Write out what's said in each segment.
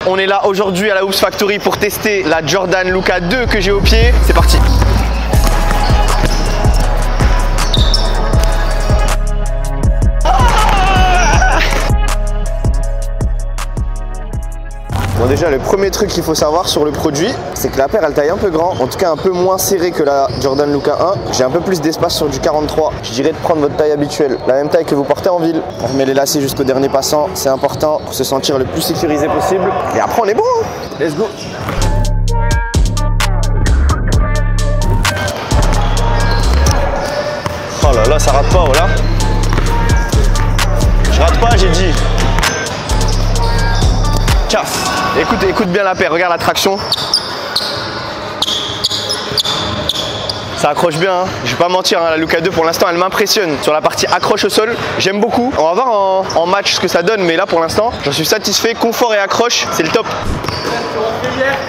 On est là aujourd'hui à la Hoops Factory pour tester la Jordan Luka 2 que j'ai au pied. C'est parti. Bon, déjà le premier truc qu'il faut savoir sur le produit, c'est que la paire elle taille un peu grand, en tout cas un peu moins serrée que la Jordan Luka 1. J'ai un peu plus d'espace sur du 43. Je dirais de prendre votre taille habituelle, la même taille que vous portez en ville. On remet les lacets jusqu'au dernier passant, c'est important pour se sentir le plus sécurisé possible. Et après on est bon, hein. Let's go. Oh là là, ça rate pas, voilà. Je rate pas, j'ai dit. Casse. Écoute bien la paire, regarde la traction. Ça accroche bien, hein. Je vais pas mentir, hein, la Luka 2 pour l'instant elle m'impressionne. Sur la partie accroche au sol, j'aime beaucoup. On va voir en match ce que ça donne, mais là pour l'instant, j'en suis satisfait. Confort et accroche, c'est le top.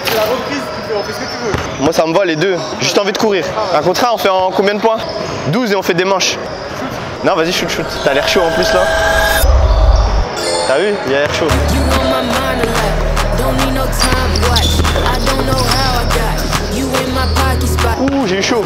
C'est la reprise, on fait ce que tu veux. Moi ça me va les deux, juste envie de courir. Un contrat on fait en combien de points? 12 et on fait des manches. Non vas-y shoot. T'as l'air chaud en plus là. T'as vu? Il a l'air chaud. Ouh, j'ai eu chaud.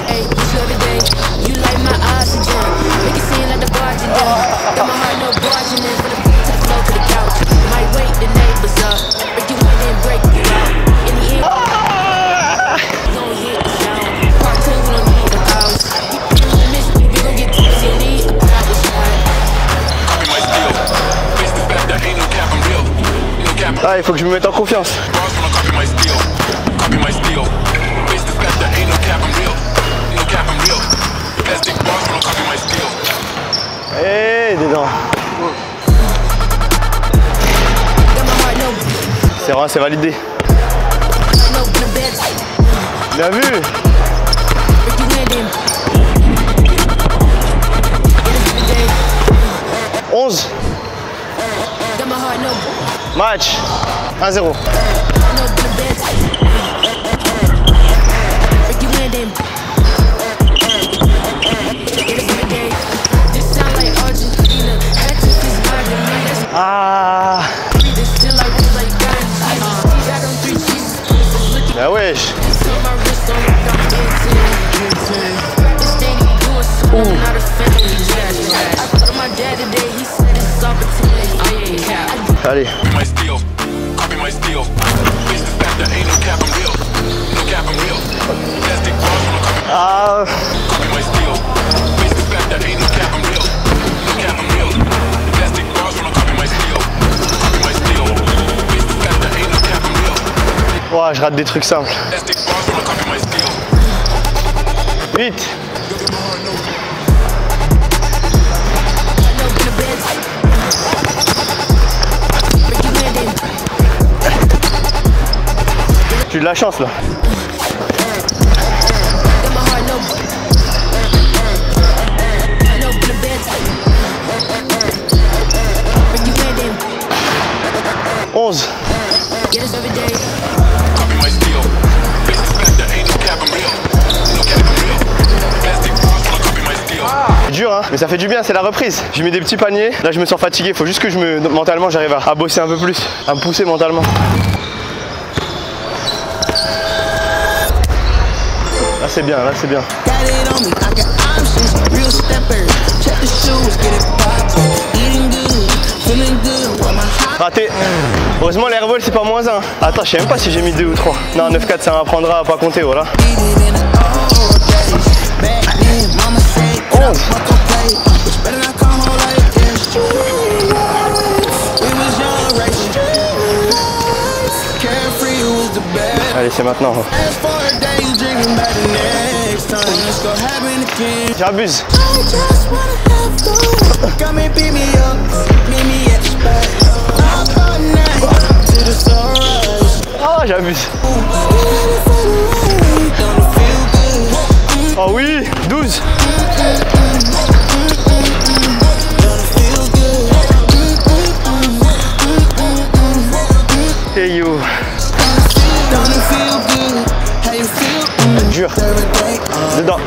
Ah, il faut que je me mette en confiance. Hey, dedans. C'est vrai, c'est validé. Bien vu. Onze. Match 1-0. Ah. Bah wesh. Allez. Ah. Ouah, je rate des trucs simples. Vite. J'ai de la chance là. Onze. Dur hein, mais ça fait du bien, c'est la reprise. J'ai mis des petits paniers, là je me sens fatigué, faut juste que mentalement j'arrive à bosser un peu plus, à me pousser mentalement. Là c'est bien, là c'est bien. Raté. Heureusement l'airwall c'est pas -1. Attends, je sais même pas si j'ai mis 2 ou 3. Non, 9-4 ça m'apprendra à pas compter, voilà. 11. Allez, c'est maintenant. J'abuse. Ah, j'abuse. Oh oui, 12. Hey yo. Dur. Dedans.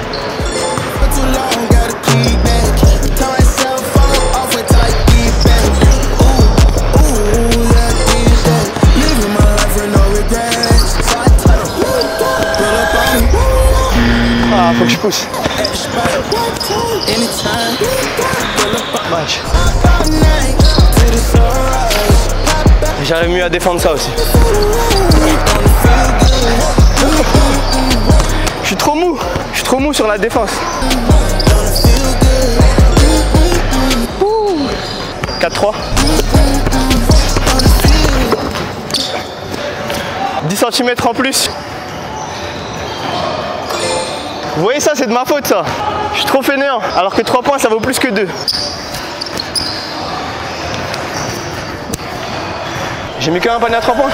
pouces. Match. J'arrive mieux à défendre ça aussi. Je suis trop mou sur la défense. 4-3. 10 cm en plus. Vous voyez ça, c'est de ma faute ça. Je suis trop fainéant, alors que 3 points ça vaut plus que 2. J'ai mis qu'un panier à 3 points.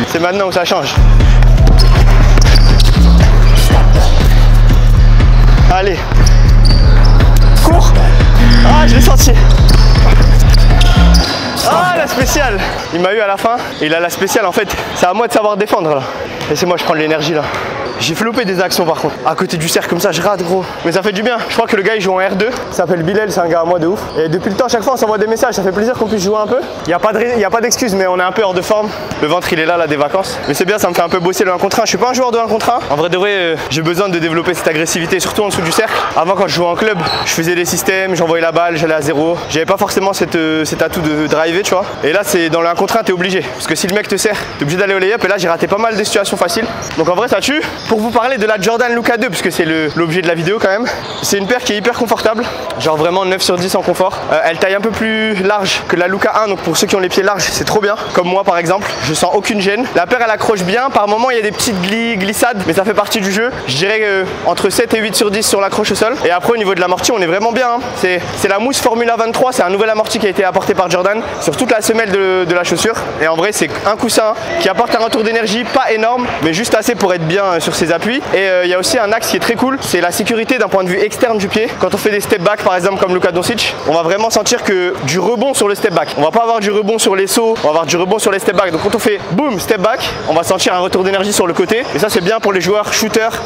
C'est maintenant où ça change. Allez. Cours. Ah, je l'ai senti. Ah, la spéciale. Il m'a eu à la fin. Et il a la spéciale en fait. C'est à moi de savoir défendre là. Laissez-moi, je prends de l'énergie là. J'ai flopé des actions par contre. À côté du cercle comme ça, je rate gros. Mais ça fait du bien. Je crois que le gars il joue en R2. Il s'appelle Bilal, c'est un gars à moi de ouf. Et depuis le temps, à chaque fois on s'envoie des messages. Ça fait plaisir qu'on puisse jouer un peu. Il n'y a pas d'excuse, mais on est un peu hors de forme. Le ventre il est là des vacances. Mais c'est bien, ça me fait un peu bosser le 1 contre 1. Je suis pas un joueur de 1 contre 1. En vrai de vrai, j'ai besoin de développer cette agressivité, surtout en dessous du cercle. Avant, quand je jouais en club, je faisais des systèmes, j'envoyais la balle, j'allais à 0. J'avais pas forcément cet atout de driver, tu vois. Et là, c'est dans le 1 contre 1, t'es obligé. Parce que si le mec te sert, t'es obligé d'aller au lay-up. Et là, j'ai raté pas mal de situations faciles. Donc en vrai, ça tue. Pour vous parler de la Jordan Luka 2, parce que c'est l'objet de la vidéo quand même. C'est une paire qui est hyper confortable, genre vraiment 9 sur 10 en confort. Elle taille un peu plus large que la Luka 1, donc pour ceux qui ont les pieds larges, c'est trop bien. Comme moi par exemple, je sens aucune gêne. La paire elle accroche bien, par moment il y a des petites glissades, mais ça fait partie du jeu. Je dirais entre 7 et 8 sur 10 sur l'accroche au sol. Et après au niveau de l'amorti, on est vraiment bien. Hein. C'est la mousse Formula 23, c'est un nouvel amorti qui a été apporté par Jordan sur toute la semelle de la chaussure. Et en vrai c'est un coussin qui apporte un retour d'énergie, pas énorme, mais juste assez pour être bien sur ses appuis. Et il y a aussi un axe qui est très cool, c'est la sécurité d'un point de vue externe du pied. Quand on fait des step back par exemple comme Luka Doncic, on va vraiment sentir que du rebond sur le step back. On va pas avoir du rebond sur les sauts, on va avoir du rebond sur les step back. Donc quand on fait boom step back, on va sentir un retour d'énergie sur le côté. Et ça c'est bien pour les joueurs shooters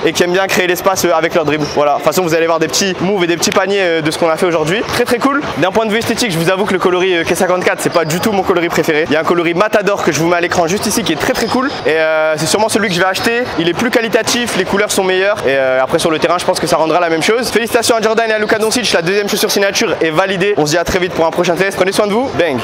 et qui aiment bien créer l'espace avec leur dribble. Voilà, de toute façon vous allez voir des petits moves et des petits paniers de ce qu'on a fait aujourd'hui. Très très cool. D'un point de vue esthétique, je vous avoue que le coloris K54 c'est pas du tout mon coloris préféré. Il y a un coloris Matador que je vous mets à l'écran juste ici qui est très très cool. Et c'est sûrement celui que je vais acheter. Il est plus qualitatif, les couleurs sont meilleures. Et après sur le terrain je pense que ça rendra la même chose. Félicitations à Jordan et à Luka Doncic, la deuxième chaussure signature est validée. On se dit à très vite pour un prochain test. Prenez soin de vous, bang.